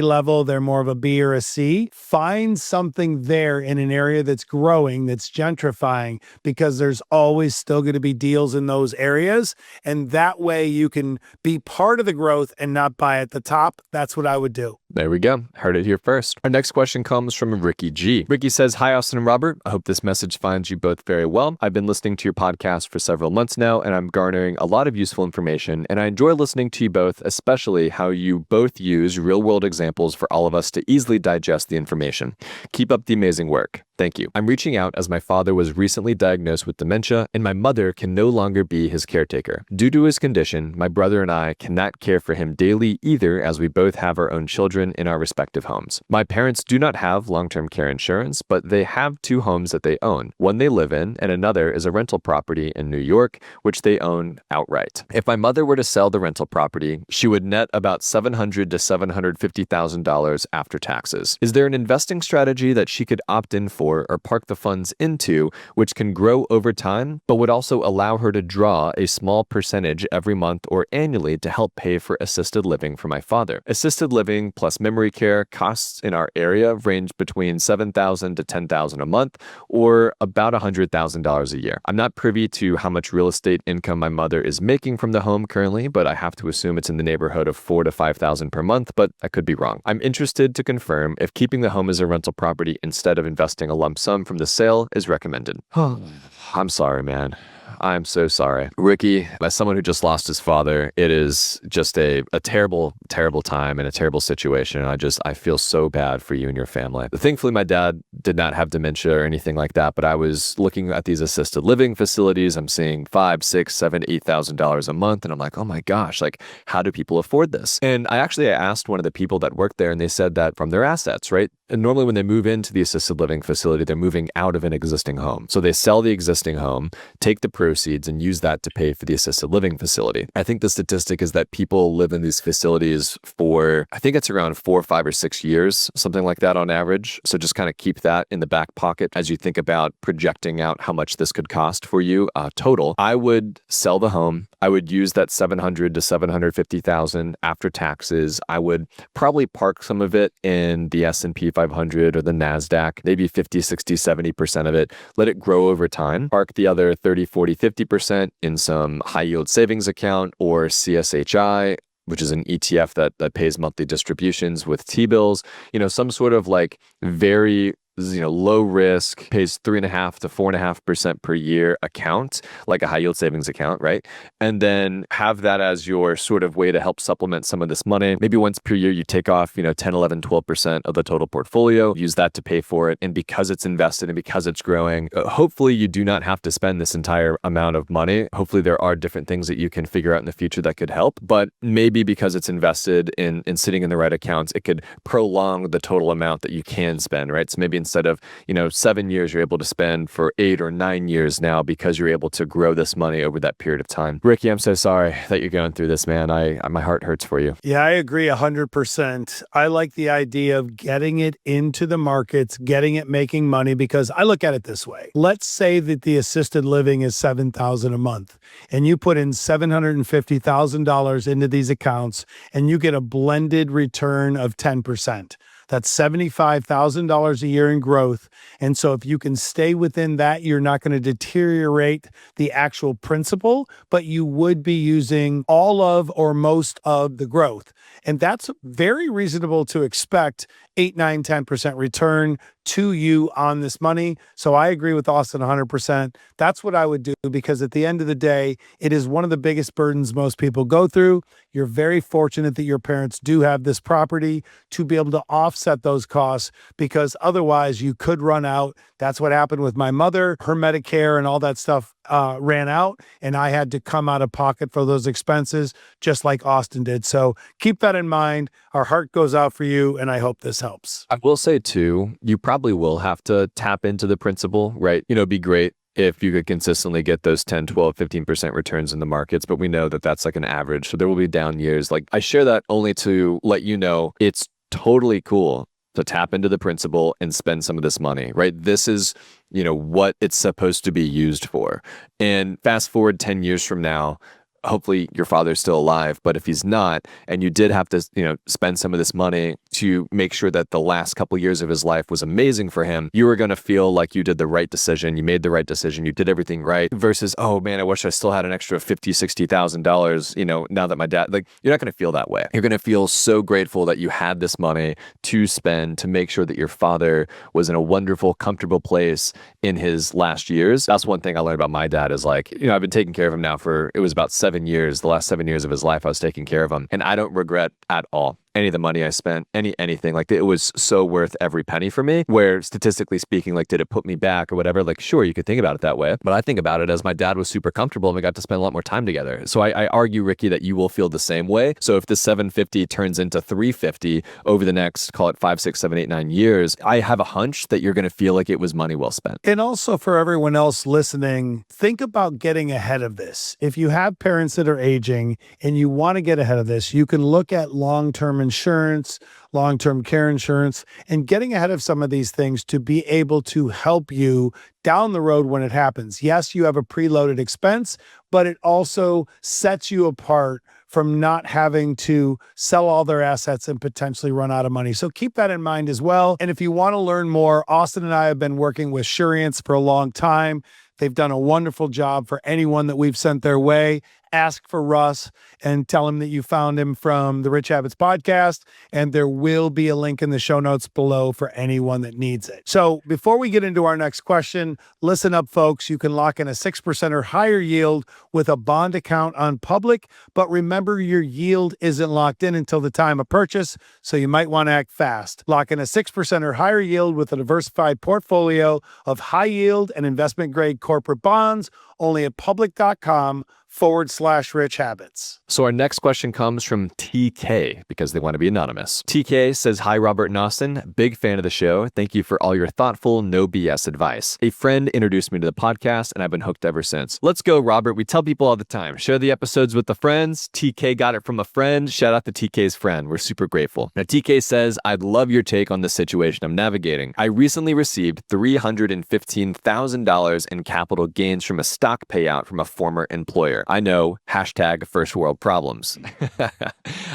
level, they're more of a B or a C. Find something there in an area that's growing, that's gentrifying, because there's always still going to be deals in those areas. And that way you can be part of the growth and not buy at the top. That's what I would do. There we go. Heard it here first. Our next question comes from Ricky G. Ricky says, "Hi, Austin and Robert. I hope this message finds you both very well. I've been listening to your podcast for several months now, and I'm garnering a lot of useful information, and I enjoy listening to you both, especially how you both use real-world examples for all of us to easily digest the information. Keep up the amazing work. Thank you. I'm reaching out as my father was recently diagnosed with dementia, and my mother can no longer be his caretaker. Due to his condition, my brother and I cannot care for him daily either, as we both have our own children in our respective homes. My parents do not have long-term care insurance, but they have 2 homes that they own. One they live in, and another is a rental property in New York, which they own outright. If my mother were to sell the rental property, she would net about $700,000 to $750,000 after taxes. Is there an investing strategy that she could opt in for or park the funds into, which can grow over time, but would also allow her to draw a small percentage every month or annually to help pay for assisted living for my father? Assisted living plus memory care costs in our area range between $7,000 to $10,000 a month, or about $100,000 a year. I'm not privy to how much real estate income my mother is making from the home currently, but I have to assume it's in the neighborhood of $4,000 to $5,000 per month, but I could be wrong. I'm interested to confirm if keeping the home as a rental property instead of investing a lump sum from the sale is recommended." I'm sorry, man. I'm so sorry. Ricky, as someone who just lost his father, it is just a terrible, terrible time and a terrible situation. I feel so bad for you and your family. Thankfully, my dad did not have dementia or anything like that, but I was looking at these assisted living facilities. I'm seeing $5,000, $6,000, $7,000, $8,000 a month. And I'm like, oh my gosh, like, how do people afford this? And I asked one of the people that worked there, and they said that from their assets, right? And normally when they move into the assisted living facility, they're moving out of an existing home. So they sell the existing home, take the proceeds, and use that to pay for the assisted living facility. I think the statistic is that people live in these facilities for, I think it's around 4, 5, or 6 years, something like that on average. So just kind of keep that in the back pocket as you think about projecting out how much this could cost for you total. I would sell the home. I would use that $700,000 to $750,000 after taxes. I would probably park some of it in the S&P 500 or the NASDAQ, maybe 50, 60, 70% of it. Let it grow over time. Park the other 30, 40, 50% in some high yield savings account or CSHI, which is an ETF that pays monthly distributions with T-bills, some sort of like very low risk, pays 3.5% to 4.5% per year account, like a high yield savings account, right? And then have that as your sort of way to help supplement some of this money. Maybe once per year, you take off, 10, 11, 12% of the total portfolio, use that to pay for it. And because it's invested and because it's growing, hopefully you do not have to spend this entire amount of money. Hopefully there are different things that you can figure out in the future that could help, but maybe because it's invested in sitting in the right accounts, it could prolong the total amount that you can spend, right? So maybe instead instead of, 7 years you're able to spend for 8 or 9 years now because you're able to grow this money over that period of time. Ricky, I'm so sorry that you're going through this, man. My heart hurts for you. Yeah, I agree 100%. I like the idea of getting it into the markets, getting it making money, because I look at it this way. Let's say that the assisted living is $7,000 a month and you put in $750,000 into these accounts and you get a blended return of 10%. That's $75,000 a year in growth. And so if you can stay within that, you're not going to deteriorate the actual principal, but you would be using all of or most of the growth. And that's very reasonable to expect 8, 9, 10% return to you on this money. So I agree with Austin 100%. That's what I would do, because at the end of the day, it is one of the biggest burdens most people go through. You're very fortunate that your parents do have this property to be able to offset those costs, because otherwise you could run out. That's what happened with my mother. Her Medicare and all that stuff ran out, and I had to come out of pocket for those expenses, just like Austin did. So keep that in mind. Our heart goes out for you, and I hope this helps. I will say too, you probably will have to tap into the principal, right? It'd be great if you could consistently get those 10, 12, 15% returns in the markets, but we know that that's like an average. So there will be down years. Like, I share that only to let you know it's totally cool to tap into the principal and spend some of this money, right? This is, what it's supposed to be used for. And fast forward 10 years from now, hopefully your father's still alive, but if he's not, and you did have to, spend some of this money to make sure that the last couple years of his life was amazing for him, you were going to feel like you did the right decision. You made the right decision. You did everything right, versus, oh man, I wish I still had an extra $50,000, $60,000, now that my dad, you're not going to feel that way. You're going to feel so grateful that you had this money to spend to make sure that your father was in a wonderful, comfortable place in his last years. That's one thing I learned about my dad is I've been taking care of him now it was about 7 years. The last 7 years of his life, I was taking care of him. And I don't regret at all any of the money I spent, anything. It was so worth every penny for me, where statistically speaking, did it put me back or whatever? Sure, you could think about it that way. But I think about it as my dad was super comfortable and we got to spend a lot more time together. So I argue, Ricky, that you will feel the same way. So if the 750 turns into 350 over the next, call it 5, 6, 7, 8, 9 years, I have a hunch that you're going to feel like it was money well spent. And also for everyone else listening, think about getting ahead of this. If you have parents that are aging and you want to get ahead of this, you can look at long-term insurance, long-term care insurance, and getting ahead of some of these things to be able to help you down the road when it happens. Yes, you have a preloaded expense, but it also sets you apart from not having to sell all their assets and potentially run out of money. So keep that in mind as well. And if you want to learn more, Austin and I have been working with Suriance for a long time. They've done a wonderful job for anyone that we've sent their way. Ask for Russ and tell him that you found him from the Rich Habits podcast, and there will be a link in the show notes below for anyone that needs it. So before we get into our next question, listen up, folks. You can lock in a 6% or higher yield with a bond account on Public, but remember, your yield isn't locked in until the time of purchase, so you might want to act fast. Lock in a 6% or higher yield with a diversified portfolio of high yield and investment grade corporate bonds, only at public.com/rich habits. So our next question comes from TK, because they want to be anonymous. TK says, "Hi, Robert and Austin. Big fan of the show. Thank you for all your thoughtful, no BS advice. A friend introduced me to the podcast, and I've been hooked ever since." Let's go, Robert. We tell people all the time, share the episodes with the friends. TK got it from a friend. Shout out to TK's friend. We're super grateful. Now, TK says, "I'd love your take on the situation I'm navigating. I recently received $315,000 in capital gains from a stock payout from a former employer. I know, hashtag first world problems.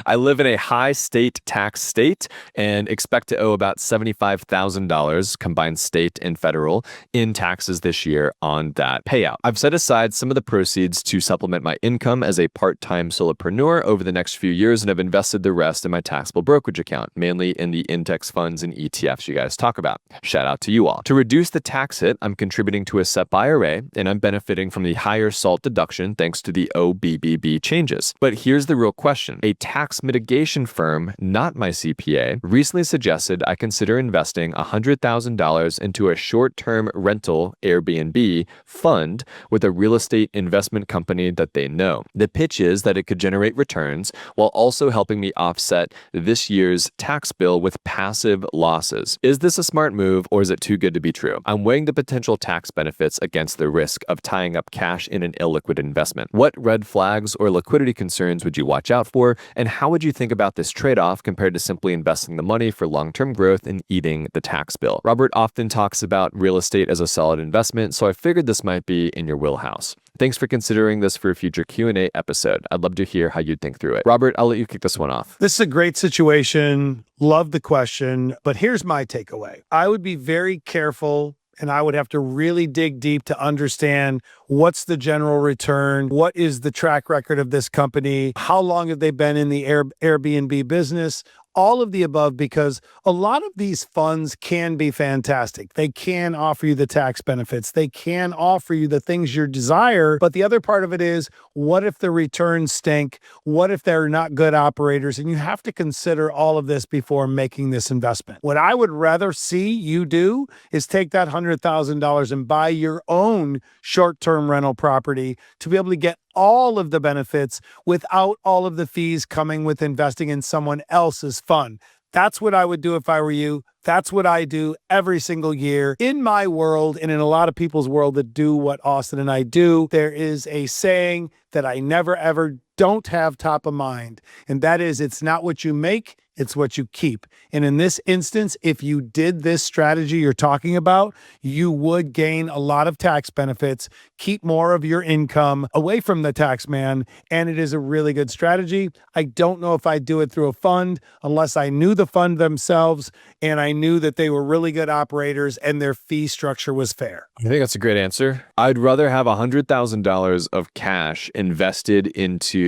I live in a high state tax state and expect to owe about $75,000 combined state and federal in taxes this year on that payout. I've set aside some of the proceeds to supplement my income as a part-time solopreneur over the next few years, and have invested the rest in my taxable brokerage account, mainly in the index funds and ETFs you guys talk about. Shout out to you all. To reduce the tax hit, I'm contributing to a SEP IRA, and I'm benefiting benefiting from the higher SALT deduction thanks to the OBBB changes. But here's the real question. A tax mitigation firm, not my CPA, recently suggested I consider investing $100,000 into a short-term rental Airbnb fund with a real estate investment company that they know. The pitch is that it could generate returns while also helping me offset this year's tax bill with passive losses. Is this a smart move or is it too good to be true? I'm weighing the potential tax benefits against the risk of tying up cash in an illiquid investment. What red flags or liquidity concerns would you watch out for, and how would you think about this trade-off compared to simply investing the money for long-term growth and eating the tax bill? Robert often talks about real estate as a solid investment, so I figured this might be in your wheelhouse. Thanks for considering this for a future Q&A episode. I'd love to hear how you'd think through it. Robert, I'll let you kick this one off. This is a great situation. Love the question, but here's my takeaway. I would be very careful, and I would have to really dig deep to understand what's the general return, what is the track record of this company, how long have they been in the Airbnb business, all of the above, because a lot of these funds can be fantastic. They can offer you the tax benefits. They can offer you the things you desire. But the other part of it is, what if the returns stink? What if they're not good operators? And you have to consider all of this before making this investment. What I would rather see you do is take that $100,000 and buy your own short-term rental property to be able to get all of the benefits without all of the fees coming with investing in someone else's fund. That's what I would do if I were you. That's what I do every single year. In my world, and in a lot of people's world that do what Austin and I do, there is a saying that I never ever don't have top of mind. And that is, it's not what you make, it's what you keep. And in this instance, if you did this strategy you're talking about, you would gain a lot of tax benefits, keep more of your income away from the tax man, and it is a really good strategy. I don't know if I'd do it through a fund unless I knew the fund themselves and I knew that they were really good operators and their fee structure was fair. I think that's a great answer. I'd rather have $100,000 of cash invested into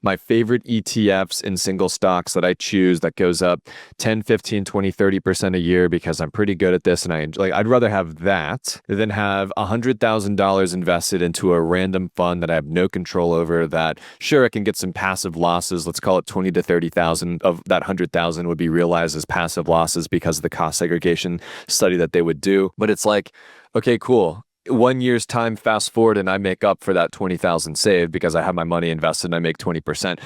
my favorite ETFs and single stocks that I choose that goes up 10, 15, 20, 30% a year because I'm pretty good at this and I'd rather have that than have $100,000 invested into a random fund that I have no control over, that sure I can get some passive losses. Let's call it 20 to 30,000 of that 100,000 would be realized as passive losses because of the cost segregation study that they would do. But it's like, okay, cool. 1 year's time, fast forward, and I make up for that 20,000 saved because I have my money invested and I make 20%.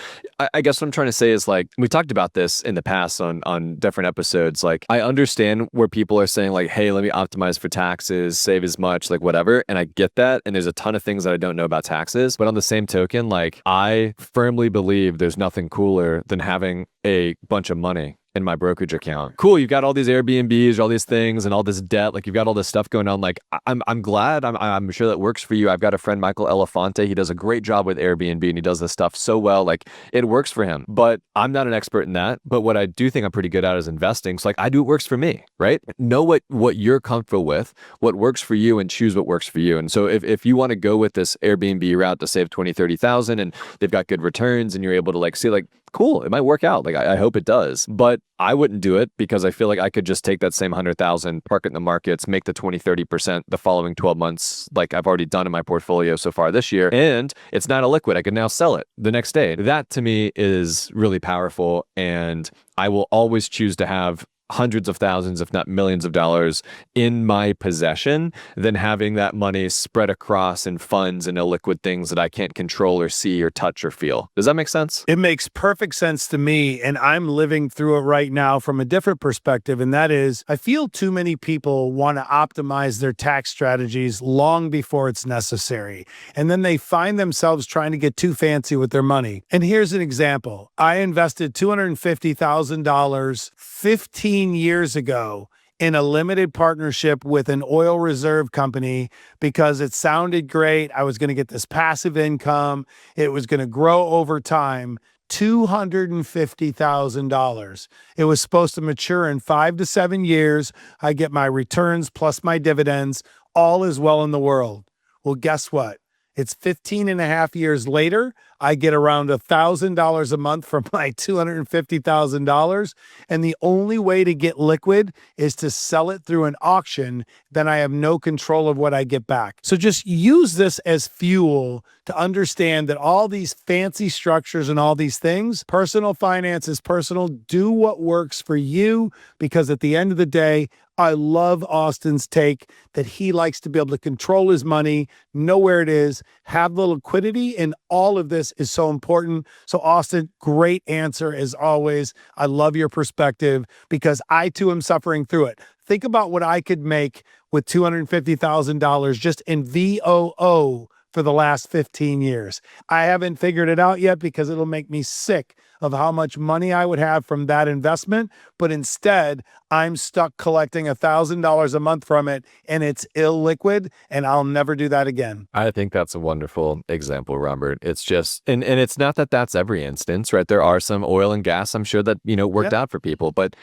I guess what I'm trying to say is, like, we talked about this in the past on different episodes. Like, I understand where people are saying like, hey, let me optimize for taxes, save as much, like whatever. And I get that. And there's a ton of things that I don't know about taxes. But on the same token, like, I firmly believe there's nothing cooler than having a bunch of money in my brokerage account. Cool, you've got all these Airbnbs, all these things, and all this debt. Like, you've got all this stuff going on. Like, I'm glad. I'm sure that works for you. I've got a friend, Michael Elefante. He does a great job with Airbnb, and he does this stuff so well. Like, it works for him. But I'm not an expert in that. But what I do think I'm pretty good at is investing. So, like, I do what works for me, right? Know what you're comfortable with, what works for you, and choose what works for you. And so if you want to go with this Airbnb route to save 20, 30,000, and they've got good returns, and you're able to like see like, cool, it might work out. Like, I hope it does. But I wouldn't do it because I feel like I could just take that same 100,000, park it in the markets, make the 20, 30% the following 12 months, like I've already done in my portfolio so far this year. And it's not a liquid. I can now sell it the next day. That to me is really powerful. And I will always choose to have hundreds of thousands, if not millions of dollars in my possession than having that money spread across in funds and illiquid things that I can't control or see or touch or feel. Does that make sense? It makes perfect sense to me, and I'm living through it right now from a different perspective, and that is, I feel too many people want to optimize their tax strategies long before it's necessary, and then they find themselves trying to get too fancy with their money. And here's an example. I invested $250,000 15 years ago in a limited partnership with an oil reserve company because it sounded great. I was going to get this passive income. It was going to grow over time. $250,000. It was supposed to mature in 5 to 7 years. I get my returns plus my dividends. All is well in the world. Well, guess what? It's 15 and a half years later. I get around $1,000 a month from my $250,000. And the only way to get liquid is to sell it through an auction. Then I have no control of what I get back. So just use this as fuel to understand that all these fancy structures and all these things, personal finance is personal. Do what works for you, because at the end of the day, I love Austin's take that he likes to be able to control his money, know where it is, have the liquidity, and all of this is so important. So Austin, great answer as always. I love your perspective because I too am suffering through it. Think about what I could make with $250,000 just in VOO for the last 15 years. I haven't figured it out yet because it'll make me sick of how much money I would have from that investment. But instead, I'm stuck collecting $1,000 a month from it, and it's illiquid, and I'll never do that again. I think that's a wonderful example, Robert. It's just, and it's not that that's every instance, right? There are some oil and gas, I'm sure that, worked out for people, but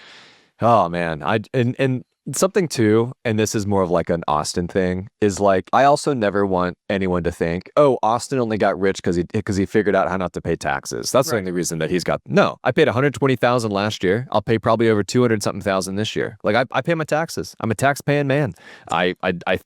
oh man, and something too, and this is more of like an Austin thing, is like, I also never want anyone to think, oh, Austin only got rich because he figured out how not to pay taxes. That's the only reason that he's got. No, I paid $120,000 last year. I'll pay probably over 200 something thousand this year. Like I pay my taxes. I'm a tax paying man. I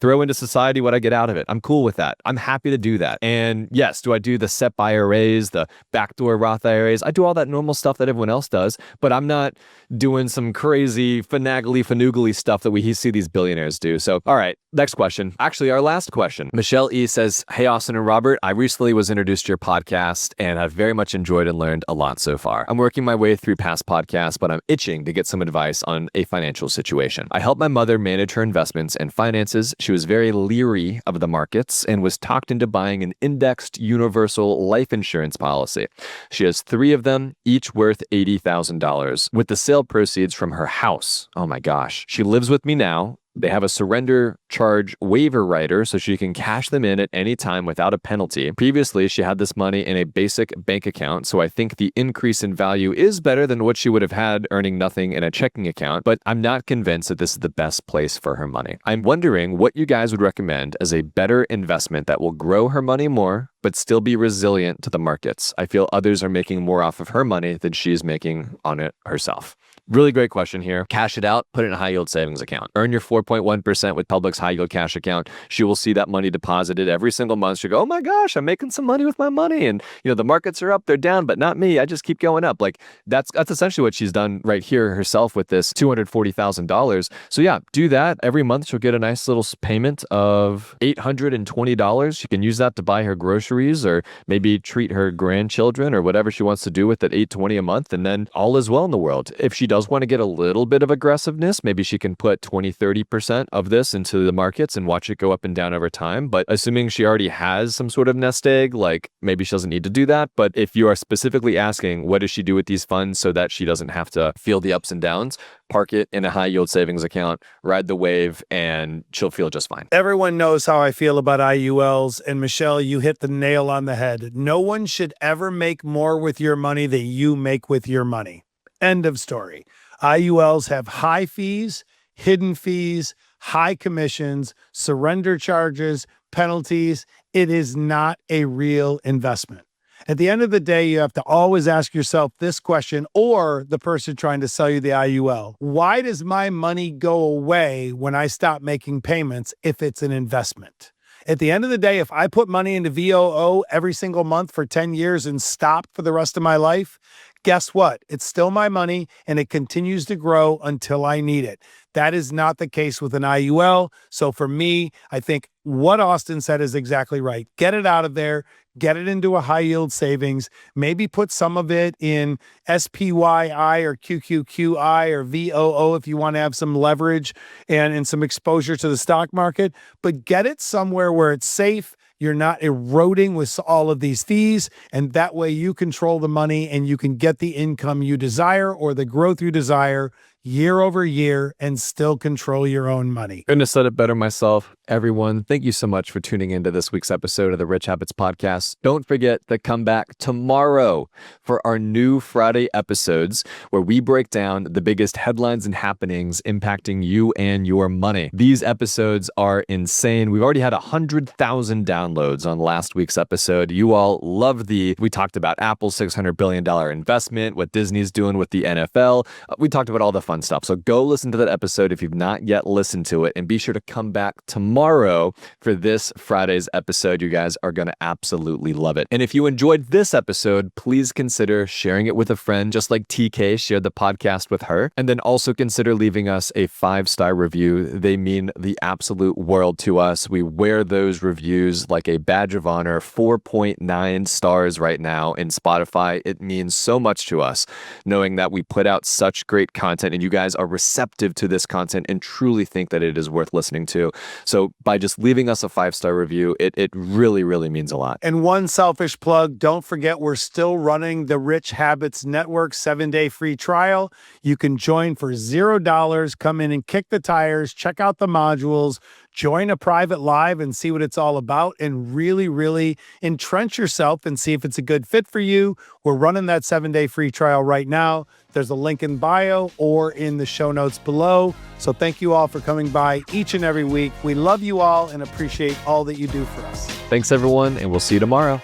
throw into society what I get out of it. I'm cool with that. I'm happy to do that. And yes, do I do the SEP IRAs, the backdoor Roth IRAs? I do all that normal stuff that everyone else does, but I'm not doing some crazy finaggly stuff that we see these billionaires do. So, all right, next question. Actually, our last question. Michelle E says, hey, Austin and Robert, I recently was introduced to your podcast and I've very much enjoyed and learned a lot so far. I'm working my way through past podcasts, but I'm itching to get some advice on a financial situation. I helped my mother manage her investments and finances. She was very leery of the markets and was talked into buying an indexed universal life insurance policy. She has 3 of them, each worth $80,000, with the sale proceeds from her house. Oh my gosh. She lives with me now. They have a surrender charge waiver rider so she can cash them in at any time without a penalty. Previously, she had this money in a basic bank account, so I think the increase in value is better than what she would have had earning nothing in a checking account, but I'm not convinced that this is the best place for her money. I'm wondering what you guys would recommend as a better investment that will grow her money more, but still be resilient to the markets. I feel others are making more off of her money than she's making on it herself. Really great question here. Cash it out, put it in a high yield savings account. Earn your 4.1% with Public's high yield cash account. She will see that money deposited every single month. She'll go, oh my gosh, I'm making some money with my money. And the markets are up, they're down, but not me. I just keep going up. Like that's essentially what she's done right here herself with this $240,000. So yeah, do that. Every month she'll get a nice little payment of $820. She can use that to buy her groceries or maybe treat her grandchildren or whatever she wants to do with that $820 a month. And then all is well in the world. If she does want to get a little bit of aggressiveness, maybe she can put 20-30% of this into the markets and watch it go up and down over time. But assuming she already has some sort of nest egg, like maybe she doesn't need to do that. But if you are specifically asking what does she do with these funds so that she doesn't have to feel the ups and downs, park it in a high yield savings account, ride the wave, and she'll feel just fine. Everyone knows how I feel about IULs, and Michelle, you hit the nail on the head. No one should ever make more with your money than you make with your money. End of story. IULs have high fees, hidden fees, high commissions, surrender charges, penalties. It is not a real investment. At the end of the day, you have to always ask yourself this question, or the person trying to sell you the IUL. Why does my money go away when I stop making payments if it's an investment? At the end of the day, if I put money into VOO every single month for 10 years and stop for the rest of my life, guess what? It's still my money and it continues to grow until I need it. That is not the case with an IUL. So for me, I think what Austin said is exactly right. Get it out of there. Get it into a high yield savings. Maybe put some of it in SPYI or QQQI or VOO if you want to have some leverage and some exposure to the stock market. But get it somewhere where it's safe. You're not eroding with all of these fees, and that way you control the money and you can get the income you desire or the growth you desire year over year and still control your own money. Couldn't have said it better myself. Everyone, thank you so much for tuning into this week's episode of the Rich Habits Podcast. Don't forget to come back tomorrow for our new Friday episodes where we break down the biggest headlines and happenings impacting you and your money. These episodes are insane. We've already had 100,000 downloads on last week's episode. You all love we talked about Apple's $600 billion investment, what Disney's doing with the NFL. We talked about all the fun stuff. So go listen to that episode if you've not yet listened to it, and be sure to come back tomorrow for this Friday's episode. You guys are going to absolutely love it. And if you enjoyed this episode, please consider sharing it with a friend, just like TK shared the podcast with her. And then also consider leaving us a 5-star review. They mean the absolute world to us. We wear those reviews like a badge of honor. 4.9 stars right now in Spotify. It means so much to us knowing that we put out such great content and you guys are receptive to this content and truly think that it is worth listening to. So by just leaving us a 5-star review, it really, really means a lot. And one selfish plug, don't forget we're still running the Rich Habits Network 7-day free trial. You can join for $0, come in and kick the tires, check out the modules, join a private live and see what it's all about, and really, really entrench yourself and see if it's a good fit for you. We're running that 7-day free trial right now. There's a link in bio or in the show notes below. So thank you all for coming by each and every week. We love you all and appreciate all that you do for us. Thanks, everyone, and we'll see you tomorrow.